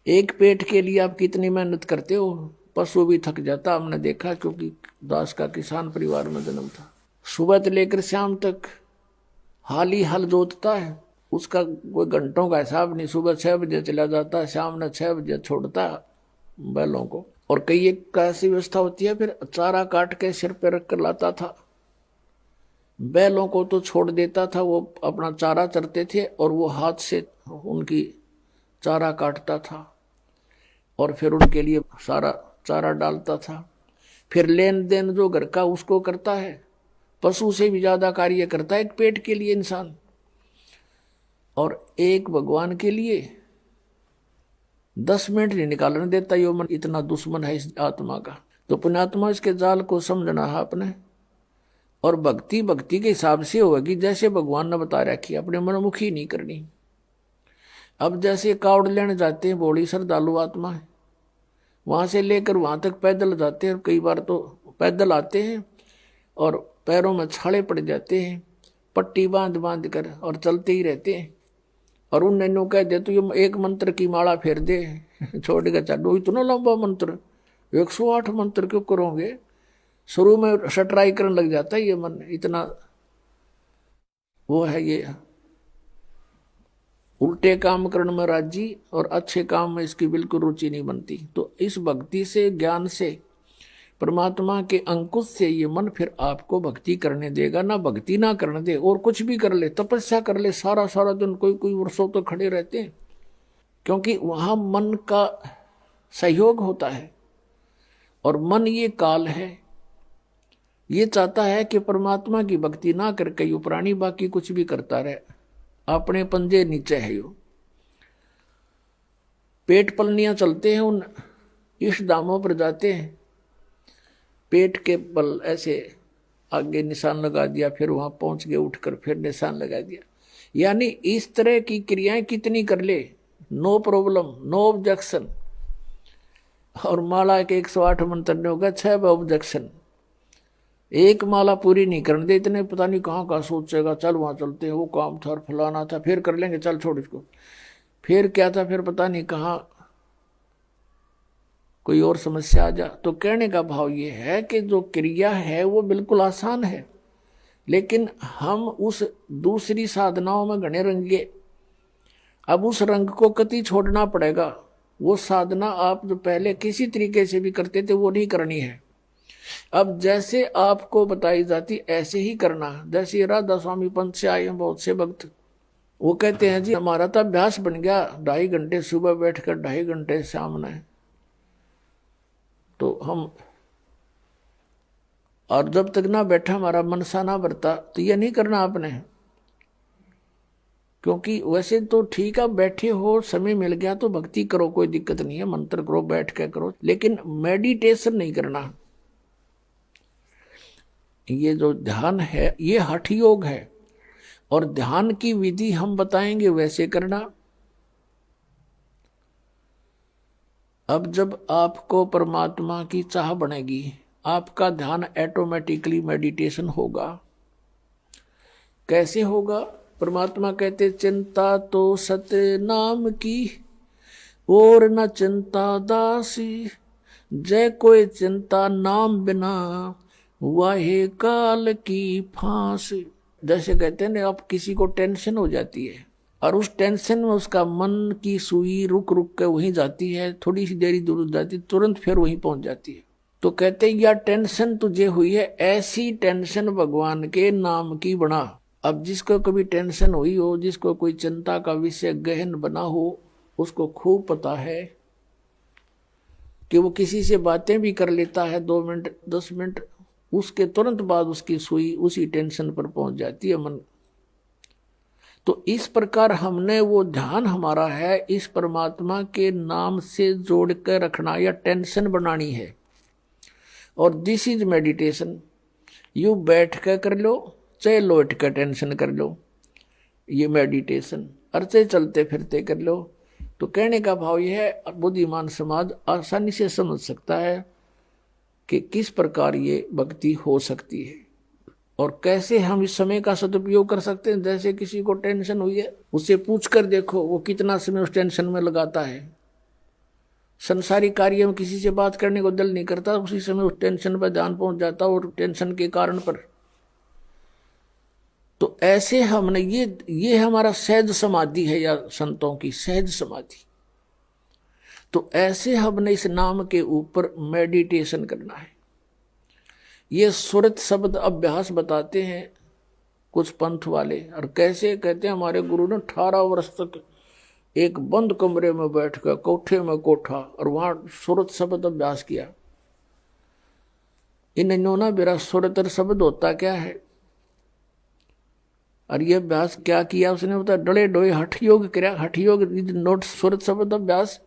एक पेट के लिए आप कितनी मेहनत करते हो, पशु भी थक जाता, हमने देखा, क्योंकि दास का किसान परिवार में जन्म था। सुबह से लेकर शाम तक हाल ही हल जोतता है, उसका कोई घंटों का हिसाब नहीं। सुबह 6 बजे चला जाता, शाम ने 6 बजे छोड़ता बैलों को। और कई एक कैसी व्यवस्था होती है, फिर चारा काट के सिर पे रख कर लाता था। बैलों को तो छोड़ देता था, वो अपना चारा चरते थे और वो हाथ से उनकी चारा काटता था और फिर उनके लिए सारा चारा डालता था। फिर लेन देन जो घर का उसको करता है, पशु से भी ज्यादा कार्य करता है एक पेट के लिए इंसान। और एक भगवान के लिए 10 मिनट नहीं निकालने देता यो मन, इतना दुश्मन है इस आत्मा का। तो पुण्यात्मा इसके जाल को समझना है आपने। और भक्ति भक्ति के हिसाब से होगी, जैसे भगवान ने बता रखी, अपने मनमुखी नहीं करनी। अब जैसे कावड़ लेने जाते हैं, बड़ी श्रद्धालु आत्मा है, वहां से लेकर वहां तक पैदल जाते हैं, कई बार तो पैदल आते हैं और पैरों में छाले पड़ जाते हैं, पट्टी बांध बांध कर, और चलते ही रहते हैं। और उन नैनो कह दे तो ये एक मंत्र की माला फेर दे छोड़ के चलो, इतना लंबा मंत्र 108 मंत्र क्यों करोगे। शुरू में सटराई करने लग जाता है ये मन, इतना वो है ये, उल्टे काम करने में राजी और अच्छे काम में इसकी बिल्कुल रुचि नहीं बनती। तो इस भक्ति से, ज्ञान से, परमात्मा के अंकुश से ये मन फिर आपको भक्ति करने देगा। ना भक्ति ना करने दे, और कुछ भी कर ले, तपस्या कर ले, सारा सारा दिन, कोई कोई वर्षों तो खड़े रहते हैं, क्योंकि वहां मन का सहयोग होता है। और मन ये काल है, ये चाहता है कि परमात्मा की भक्ति ना करके यो प्राणी बाकी कुछ भी करता रहे, अपने पंजे नीचे है यो। पेट पलनियां चलते हैं, उन इष्ट धामों पर जाते हैं, पेट के बल ऐसे आगे निशान लगा दिया, फिर वहां पहुंच गए, उठकर फिर निशान लगा दिया। यानी इस तरह की क्रियाएं कितनी कर ले, नो प्रॉब्लम, नो ऑब्जेक्शन। और माला के 108 मंत्र ने होगा 6 ऑब्जेक्शन। एक माला पूरी नहीं करने दे, इतने पता नहीं कहाँ का सोचेगा, चल वहां चलते हैं, वो काम था और फलाना था, फिर कर लेंगे, चल छोड़ इसको, फिर क्या था, फिर पता नहीं कहाँ कोई और समस्या आ जा। तो कहने का भाव ये है कि जो क्रिया है वो बिल्कुल आसान है, लेकिन हम उस दूसरी साधनाओं में घने रंगे। अब उस रंग को कति छोड़ना पड़ेगा। वो साधना आप जो पहले किसी तरीके से भी करते थे वो नहीं करनी है। अब जैसे आपको बताई जाती ऐसे ही करना। जैसे राधा स्वामी पंथ से आए हैं बहुत से भक्त, वो कहते हैं जी हमारा तो अभ्यास बन गया, 2.5 घंटे सुबह बैठकर 2.5 घंटे सामने, तो हम, और जब तक ना बैठा हमारा मन सा ना भरता, तो ये नहीं करना आपने। क्योंकि वैसे तो ठीक है, बैठे हो, समय मिल गया तो भक्ति करो, कोई दिक्कत नहीं है, मंत्र करो, बैठ के करो, लेकिन मेडिटेशन नहीं करना। ये जो ध्यान है ये हठ योग है, और ध्यान की विधि हम बताएंगे वैसे करना। अब जब आपको परमात्मा की चाह बनेगी, आपका ध्यान ऑटोमेटिकली मेडिटेशन होगा। कैसे होगा? परमात्मा कहते चिंता तो सत्य नाम की, और न चिंता दासी, जय कोई चिंता नाम बिना, वाहे काल की फांसी। जैसे कहते हैं ना, अब किसी को टेंशन हो जाती है और उस टेंशन में उसका मन की सुई रुक रुक के वहीं जाती है, थोड़ी सी देरी दूर जाती, तुरंत फिर वहीं पहुंच जाती है। तो कहते हैं या टेंशन तुझे हुई है, ऐसी टेंशन भगवान के नाम की बना। अब जिसको कभी टेंशन हुई हो, जिसको कोई चिंता का विषय गहन बना हो, उसको खूब पता है कि वो किसी से बातें भी कर लेता है 2 मिनट 10 मिनट, उसके तुरंत बाद उसकी सुई उसी टेंशन पर पहुंच जाती है मन। तो इस प्रकार हमने वो ध्यान हमारा है इस परमात्मा के नाम से जोड़ कर रखना, या टेंशन बनानी है। और दिस इज मेडिटेशन। यू बैठ कर लो, चाहे लौट कर टेंशन कर लो, ये मेडिटेशन। अर्चे चलते फिरते कर लो। तो कहने का भाव यह है, बुद्धिमान समाज आसानी से समझ सकता है कि किस प्रकार ये भक्ति हो सकती है और कैसे हम इस समय का सदुपयोग कर सकते हैं। जैसे किसी को टेंशन हुई है, उससे पूछ कर देखो वो कितना समय उस टेंशन में लगाता है। संसारी कार्य में किसी से बात करने को दिल नहीं करता, उसी समय उस टेंशन पर ध्यान पहुंच जाता और टेंशन के कारण पर। तो ऐसे हमने ये हमारा सहज समाधि है, या संतों की सहज समाधि। तो ऐसे हमने इस नाम के ऊपर मेडिटेशन करना है। ये सुरत शब्द अभ्यास बताते हैं कुछ पंथ वाले, और कैसे कहते हैं हमारे गुरु ने 18 वर्ष तक एक बंद कमरे में बैठकर, कोठे में कोठा, और वहां सुरत शब्द अभ्यास किया। इन्होंने मेरा सुरत शब्द होता क्या है, और ये अभ्यास क्या किया उसने, बता डले डोए हठ योग किया। हठ योग नोट सुरत शब्द अभ्यास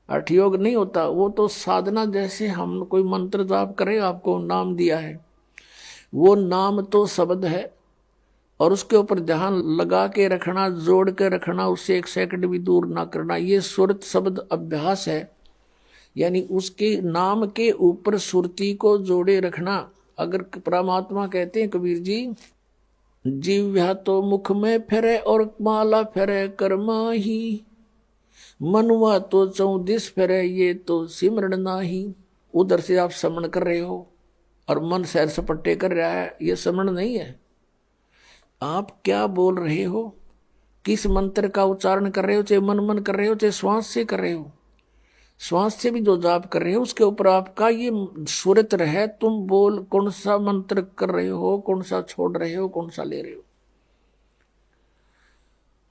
हठ योग नहीं होता, वो तो साधना, जैसे हम कोई मंत्र जाप करें, आपको नाम दिया है, वो नाम तो शब्द है, और उसके ऊपर ध्यान लगा के रखना, जोड़ के रखना, उससे 1 सेकंड भी दूर ना करना, ये सुरत शब्द अभ्यास है। यानी उसके नाम के ऊपर सुरती को जोड़े रखना। अगर परमात्मा कहते हैं कबीर जी, जीव्या तो मुख में फेरे और माला फेरे कर्मा ही, मनवा तो 34 फेरे ये तो सिमरण नाही। उधर से आप समण कर रहे हो और मन सैर सपट्टे कर रहा है, ये समण नहीं है। आप क्या बोल रहे हो, किस मंत्र का उच्चारण कर रहे हो, चाहे मन कर रहे हो, चाहे श्वास से कर रहे हो, श्वास से भी जो जाप कर रहे हो उसके ऊपर आपका ये सुरत रहे। तुम बोल कौन सा मंत्र कर रहे हो, कौन सा छोड़ रहे हो, कौन सा ले रहे हो।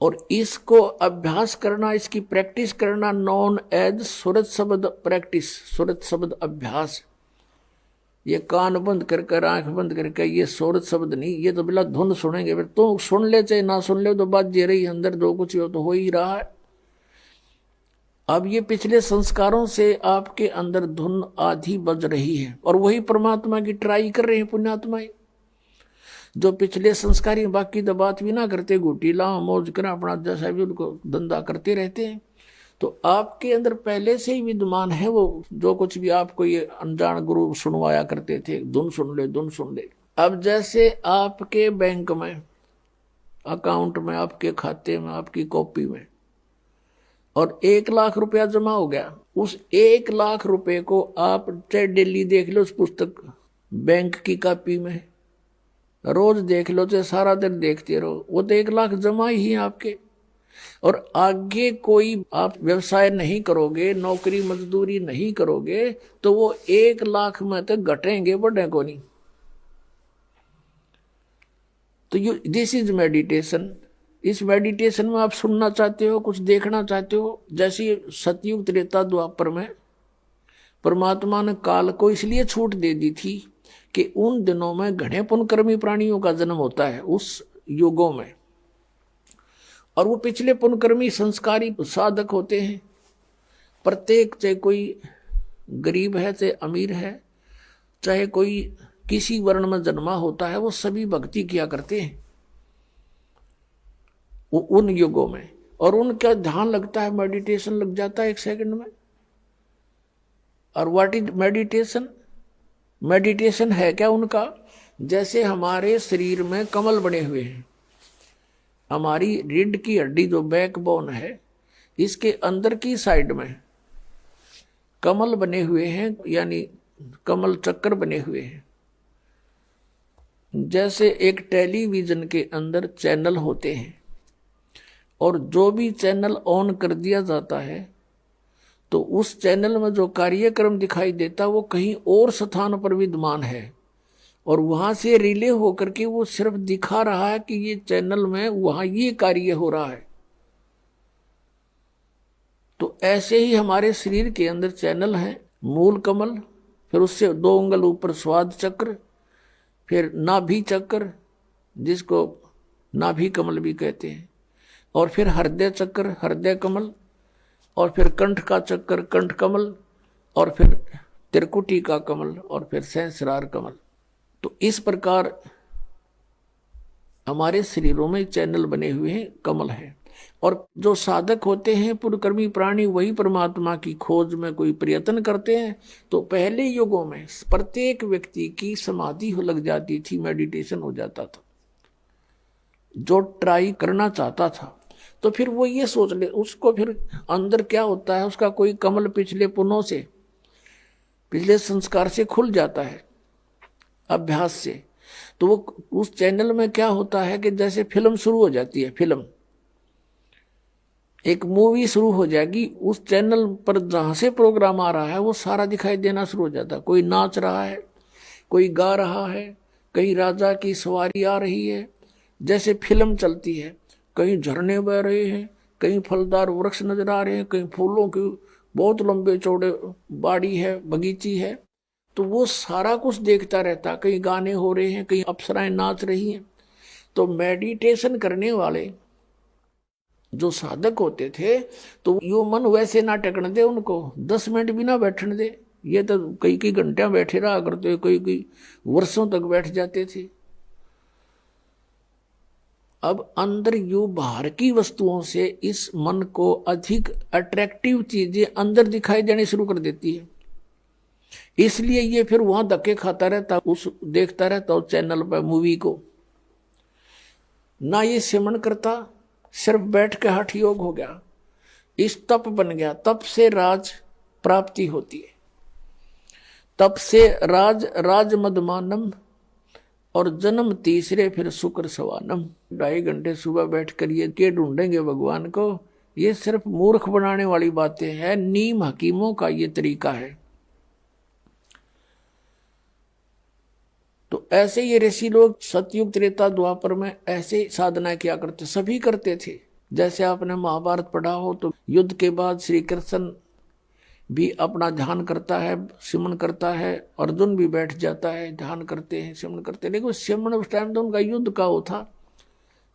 और इसको अभ्यास करना, इसकी प्रैक्टिस करना, नॉन एज सुरत शब्द प्रैक्टिस, सुरत शब्द अभ्यास। ये कान बंद करके, आंख बंद करके, ये सुरत शब्द नहीं, ये तो बिला धुन सुनेंगे। फिर तो सुन ले चाहे ना सुन ले, तो बात जे रही अंदर, जो कुछ हो तो हो ही रहा है। अब ये पिछले संस्कारों से आपके अंदर धुन आधी बज रही है, और वही परमात्मा की ट्राई कर रहे हैं पुण्यात्माएं, जो पिछले संस्कारी। बाकी तो बात भी ना करते, घुटी लाओ मौज कर, अपना जैसा भी उनको धंधा करते रहते हैं। तो आपके अंदर पहले से ही विद्यमान है वो, जो कुछ भी आपको ये अनजान गुरु सुनवाया करते थे, धुन सुन ले, धुन सुन ले। अब जैसे आपके बैंक में, अकाउंट में, आपके खाते में, आपकी कॉपी में, और 1 लाख रुपया जमा हो गया, उस 1 लाख रुपए को आप चाहे डेली देख लो उस पुस्तक बैंक की कॉपी में, रोज देख लो, चाहे सारा दिन देखते रहो, वो तो 1 लाख जमा ही है आपके। और आगे कोई आप व्यवसाय नहीं करोगे, नौकरी मजदूरी नहीं करोगे, तो वो 1 लाख में तो घटेंगे, बढ़े को नहीं। तो दिस इज मेडिटेशन। इस मेडिटेशन में आप सुनना चाहते हो, कुछ देखना चाहते हो। जैसे सतयुग त्रेता द्वापर में परमात्मा ने काल को इसलिए छूट दे दी थी कि उन दिनों में घने पुण्यकर्मी प्राणियों का जन्म होता है उस युगों में, और वो पिछले पुण्यकर्मी संस्कारी साधक होते हैं। प्रत्येक, चाहे कोई गरीब है, चाहे अमीर है, चाहे कोई किसी वर्ण में जन्मा होता है, वो सभी भक्ति किया करते हैं वो उन युगों में। और उनका ध्यान लगता है, मेडिटेशन लग जाता है 1 सेकंड में। और व्हाट इज मेडिटेशन? मेडिटेशन है क्या उनका? जैसे हमारे शरीर में कमल बने हुए हैं, हमारी रीढ़ की हड्डी जो बैकबोन है, इसके अंदर की साइड में कमल बने हुए हैं, यानी कमल चक्कर बने हुए हैं। जैसे एक टेलीविजन के अंदर चैनल होते हैं, और जो भी चैनल ऑन कर दिया जाता है तो उस चैनल में जो कार्यक्रम दिखाई देता है वो कहीं और स्थान पर विद्यमान है, और वहां से रिले होकर के वो सिर्फ दिखा रहा है कि ये चैनल में वहां ये कार्य हो रहा है। तो ऐसे ही हमारे शरीर के अंदर चैनल है, मूल कमल, फिर उससे 2 उंगल ऊपर स्वाद चक्र, फिर नाभि चक्र जिसको नाभि कमल भी कहते हैं, और फिर हृदय चक्र, हृदय कमल, और फिर कंठ का चक्कर, कंठ कमल, और फिर त्रिकुटी का कमल, और फिर सहस्रार कमल। तो इस प्रकार हमारे शरीरों में चैनल बने हुए हैं, कमल है। और जो साधक होते हैं पुण्यकर्मी प्राणी, वही परमात्मा की खोज में कोई प्रयत्न करते हैं। तो पहले युगों में प्रत्येक व्यक्ति की समाधि हो लग जाती थी, मेडिटेशन हो जाता था। जो ट्राई करना चाहता था, तो फिर वो ये सोच ले, उसको फिर अंदर क्या होता है, उसका कोई कमल पिछले पुनों से, पिछले संस्कार से खुल जाता है, अभ्यास से। तो वो उस चैनल में क्या होता है कि जैसे फिल्म शुरू हो जाती है, फिल्म एक मूवी शुरू हो जाएगी, उस चैनल पर जहां से प्रोग्राम आ रहा है वो सारा दिखाई देना शुरू हो जाता है। कोई नाच रहा है, कोई गा रहा है, कहीं राजा की सवारी आ रही है, जैसे फिल्म चलती है। कहीं झरने बह रहे हैं, कहीं फलदार वृक्ष नजर आ रहे हैं, कहीं फूलों की बहुत लंबे चौड़े बाड़ी है, बगीची है। तो वो सारा कुछ देखता रहता, कहीं गाने हो रहे हैं, कहीं अप्सराएं नाच रही हैं। तो मेडिटेशन करने वाले जो साधक होते थे, तो यो मन वैसे ना टेकने दे उनको, 10 मिनट भी ना बैठने दे। ये तो कई कई घंटे बैठे रहा करते, कई कई वर्षों तक बैठ जाते थे। अब अंदर यू बाहर की वस्तुओं से इस मन को अधिक अट्रैक्टिव चीजें अंदर दिखाई देनी शुरू कर देती है। इसलिए ये फिर वहां धक्के खाता रहता, उस देखता रहता उस चैनल पर मूवी को। ना ये सिमरण करता, सिर्फ बैठ के हठ योग हो गया, इस तप बन गया। तप से राज प्राप्ति होती है, तप से राज मदमानम, और जन्म तीसरे फिर शुक्र सवानम। 2.5 घंटे सुबह बैठ कर ये के ढूंढेंगे भगवान को, ये सिर्फ मूर्ख बनाने वाली बातें हैं। नीम हकीमों का ये तरीका है। तो ऐसे ये ऋषि लोग सतयुग त्रेता द्वापर में ऐसे साधना किया करते, सभी करते थे। जैसे आपने महाभारत पढ़ा हो तो युद्ध के बाद श्री कृष्ण भी अपना ध्यान करता है, सिमरण करता है, अर्जुन भी बैठ जाता है, ध्यान करते हैं, सिमरण करते हैं। लेकिन सिमरण उस टाइम तो उनका युद्ध का वो था,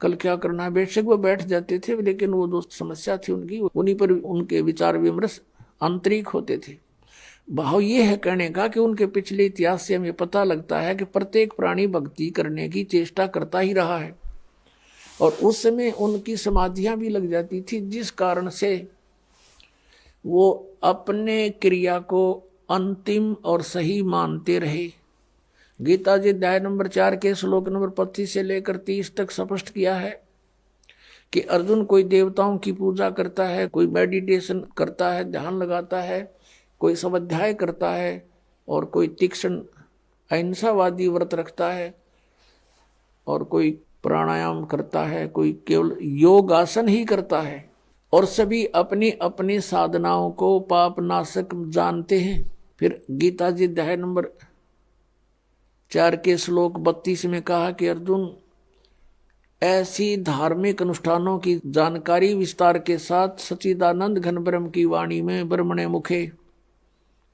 कल क्या करना है। बेशक वो बैठ जाते थे, लेकिन वो जो समस्या थी उनकी, उन्हीं पर उनके विचार विमर्श आंतरिक होते थे। भाव ये है कहने का कि उनके पिछले इतिहास से हमें पता लगता है कि प्रत्येक प्राणी भक्ति करने की चेष्टा करता ही रहा है, और उस समय उनकी समाधियां भी लग जाती थी, जिस कारण से वो अपने क्रिया को अंतिम और सही मानते रहे। गीता जी अध्याय नंबर 4 के श्लोक नंबर 25 से लेकर 30 तक स्पष्ट किया है कि अर्जुन कोई देवताओं की पूजा करता है, कोई मेडिटेशन करता है, ध्यान लगाता है, कोई स्वाध्याय करता है, और कोई तीक्ष्ण अहिंसावादी व्रत रखता है, और कोई प्राणायाम करता है, कोई केवल योग आसन ही करता है, और सभी अपनी अपनी साधनाओं को पाप नाशक जानते हैं। फिर गीता जी अध्याय नंबर 4 के श्लोक 32 में कहा कि अर्जुन, ऐसी धार्मिक अनुष्ठानों की जानकारी विस्तार के साथ सच्चिदानंद घन ब्रह्म की वाणी में ब्रह्मणे मुखे,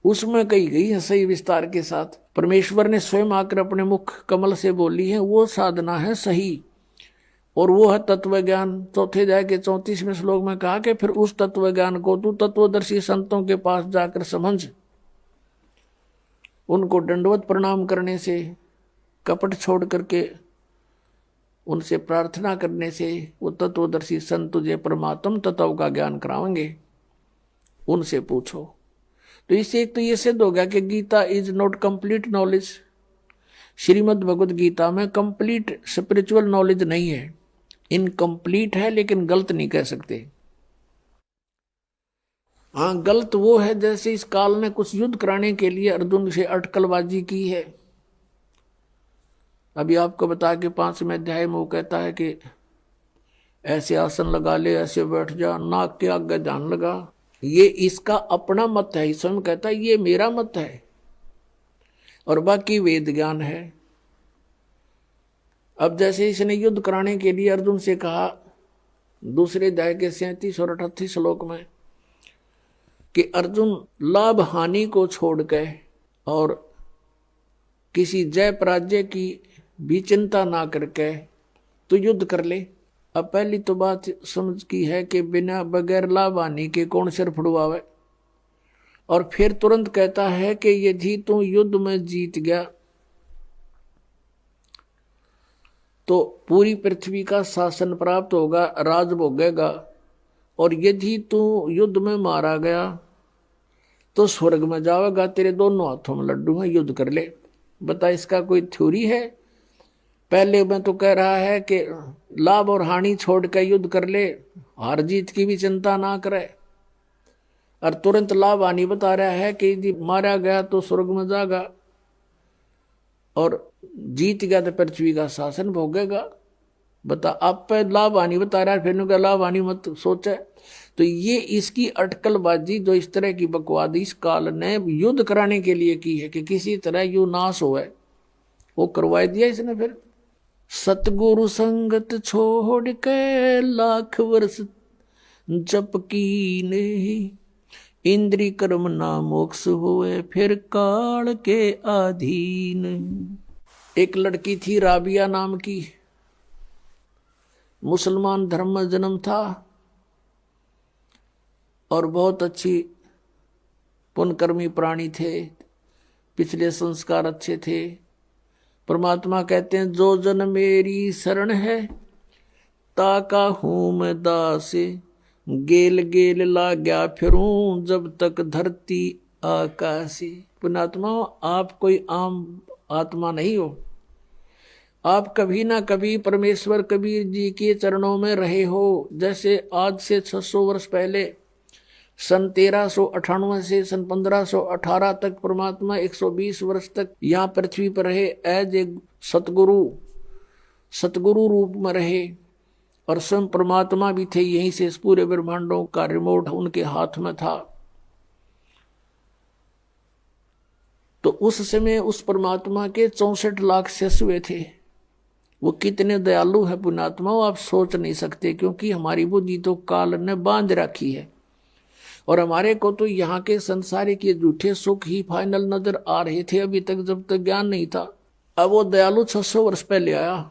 उसमें कही गई है सही विस्तार के साथ, परमेश्वर ने स्वयं आकर अपने मुख कमल से बोली है, वो साधना है सही, और वो है तत्व ज्ञान। चौथे अध्याय के 34वें श्लोक में कहा कि फिर उस तत्व ज्ञान को तू तत्वदर्शी संतों के पास जाकर समझ, उनको दंडवत प्रणाम करने से, कपट छोड़ करके उनसे प्रार्थना करने से वो तत्वदर्शी संत तुझे परमात्म तत्व का ज्ञान कराएंगे, उनसे पूछो। तो इससे एक तो ये सिद्ध हो गया कि Gita is not complete knowledge. Shrimad Bhagavad Gita में कंप्लीट स्पिरिचुअल नॉलेज नहीं है, इनकम्प्लीट है, लेकिन गलत नहीं कह सकते। हाँ, गलत वो है जैसे इस काल ने कुछ युद्ध कराने के लिए अर्जुन से अटकलबाजी की है। अभी आपको बता के 5वें अध्याय में वो कहता है कि ऐसे आसन लगा ले, ऐसे बैठ जा, नाक के आगे ध्यान लगा। ये इसका अपना मत है, स्वयं कहता है ये मेरा मत है, और बाकी वेद ज्ञान है। अब जैसे इसने युद्ध कराने के लिए अर्जुन से कहा दूसरे अध्याय के 37 और 38 श्लोक में कि अर्जुन, लाभ हानि को छोड़ के और किसी जय पराजय की भी चिंता ना करके तो युद्ध कर ले। अब पहली तो बात समझ की है कि बिना बगैर लाभ हानि के कौन सिर फुड़वावे, और फिर तुरंत कहता है कि यदि तू युद्ध में जीत गया तो पूरी पृथ्वी का शासन प्राप्त होगा, राज भोगेगा, और यदि तू युद्ध में मारा गया तो स्वर्ग में जाएगा, तेरे दोनों हाथों में लड्डू हैं, युद्ध कर ले। बता, इसका कोई थ्योरी है? पहले में तो कह रहा है कि लाभ और हानि छोड़ कर युद्ध कर ले, हार जीत की भी चिंता ना करे, और तुरंत लाभ हानि बता रहा है कि यदि मारा गया तो स्वर्ग में जागा और जीत गया तो पृथ्वी का शासन भोगेगा। बता, आप पे लाभ हानि बता रहा है, फिर उनका लाभ हानि मत सोचे। तो ये इसकी अटकलबाजी जो इस तरह की बकवाद इस काल ने युद्ध कराने के लिए की है कि किसी तरह यू नाश हो, वो करवा दिया इसने। फिर सतगुरु संगत छोड़ के लाख वर्ष जप की नहीं, इंद्री कर्म ना मोक्ष होए फिर काल के अधीन। एक लड़की थी राबिया नाम की, मुसलमान धर्म में जन्म था और बहुत अच्छी पुण्यकर्मी प्राणी थे, पिछले संस्कार अच्छे थे। परमात्मा कहते हैं जो जन मेरी शरण है ताका हूं मैं दास, गेल गेल ला गया फिरूं जब तक धरती आकाशी। पुण्यात्मा, आप कोई आम आत्मा नहीं हो, आप कभी ना कभी परमेश्वर कबीर जी के चरणों में रहे हो। जैसे आज से 600 वर्ष पहले सन 1398 से सन 1518 तक परमात्मा 120 वर्ष तक यहाँ पृथ्वी पर रहे, एज ए सतगुरु रूप में रहे, और स्वयं परमात्मा भी थे। यहीं से इस पूरे ब्रह्मांडों का रिमोट उनके हाथ में था। तो उस समय उस परमात्मा के 64 लाख शिष्य हुए थे। वो कितने दयालु है पुण्यात्मा, आप सोच नहीं सकते, क्योंकि हमारी बुद्धि तो काल ने बांध रखी है और हमारे को तो यहाँ के संसारिक ये झूठे सुख ही फाइनल नजर आ रहे थे अभी तक, जब तक ज्ञान नहीं था। अब वो दयालु 600 वर्ष पहले आया,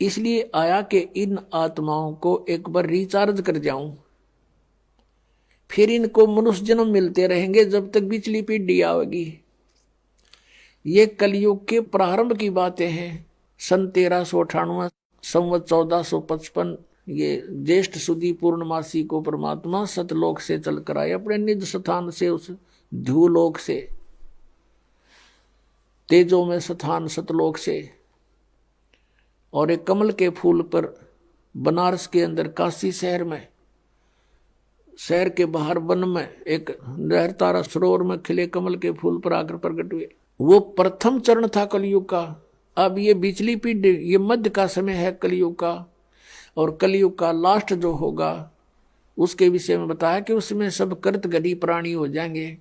इसलिए आया कि इन आत्माओं को एक बार रिचार्ज कर जाऊं, फिर इनको मनुष्य जन्म मिलते रहेंगे जब तक पिछली पीढ़ी आएगी। ये कलयुग के प्रारंभ की बातें हैं। सन 1398 संवत 1455 ये ज्येष्ठ सुदी पूर्णमासी को परमात्मा सतलोक से चलकर आए, अपने निज स्थान से, उस ध्रुवलोक से, तेजों में स्थान सतलोक से, और एक कमल के फूल पर बनारस के अंदर काशी शहर में, शहर के बाहर वन में एक लहरतारा सरोवर में खिले कमल के फूल पर आकर प्रकट हुए। वो प्रथम चरण था कलयुग का। अब ये बिचली पीढ़ी, ये मध्य का समय है कलयुग का, और कलयुग का लास्ट जो होगा उसके विषय में बताया कि उसमें सब कृतघ्नी प्राणी हो जाएंगे,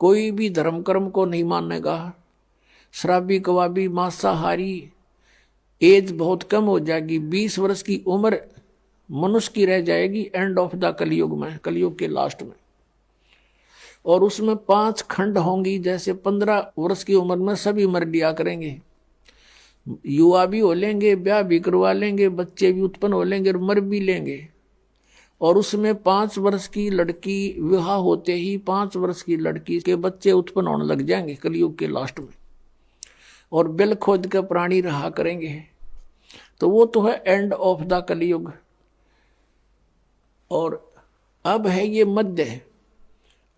कोई भी धर्म कर्म को नहीं मानेगा, शराबी कबाबी मांसाहारी, एज बहुत कम हो जाएगी, 20 वर्ष की उम्र मनुष्य की रह जाएगी एंड ऑफ द कलयुग में, कलयुग के लास्ट में। और उसमें 5 खंड होंगी, जैसे 15 वर्ष की उम्र में सभी मर लिया करेंगे, युवा भी हो लेंगे, ब्याह भी करवा लेंगे, बच्चे भी उत्पन्न हो लेंगे और मर भी लेंगे। और उसमें 5 वर्ष की लड़की विवाह होते ही 5 वर्ष की लड़की के बच्चे उत्पन्न होने लग जाएंगे कलयुग के लास्ट में, और बिल खोद के प्राणी रहा करेंगे। तो वो तो है एंड ऑफ द कलयुग। और अब है ये मध्य,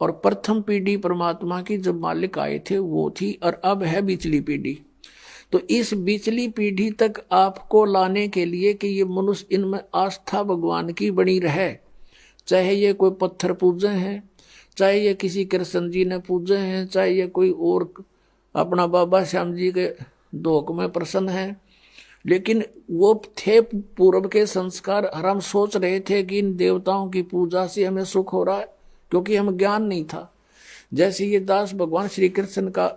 और प्रथम पीढ़ी परमात्मा की जब मालिक आए थे वो थी, और अब है बिचली पीढ़ी। तो इस बिचली पीढ़ी तक आपको लाने के लिए कि ये मनुष्य इनमें आस्था भगवान की बनी रहे, चाहे ये कोई पत्थर पूजे हैं, चाहे ये किसी कृष्ण जी ने पूजे हैं, चाहे ये कोई और अपना बाबा श्याम जी के दोक में प्रसन्न है, लेकिन वो थे पूर्व के संस्कार। और हम सोच रहे थे कि इन देवताओं की पूजा से हमें सुख हो रहा है, क्योंकि हमें ज्ञान नहीं था। जैसे ये दास भगवान श्री कृष्ण का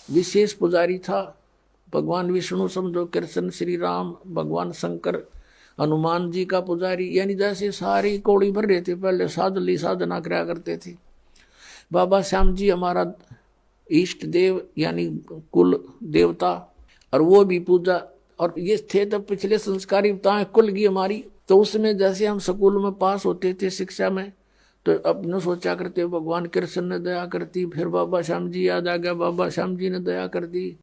विशेष पुजारी था, भगवान विष्णु समझो, कृष्ण श्री राम, भगवान शंकर, हनुमान जी का पुजारी, यानी जैसे सारी कौड़ी भर रहे थे। पहले साधली साधना कराया करते थे। बाबा श्याम जी हमारा इष्ट देव यानी कुल देवता, और वो भी पूजा। और ये थे तब पिछले संस्कारी कुल की हमारी। तो उसमें जैसे हम स्कूल में पास होते थे शिक्षा में, तो अपने सोचा करते भगवान कृष्ण ने दया करती, फिर बाबा श्याम जी याद आ गया, बाबा श्याम जी ने दया कर दी।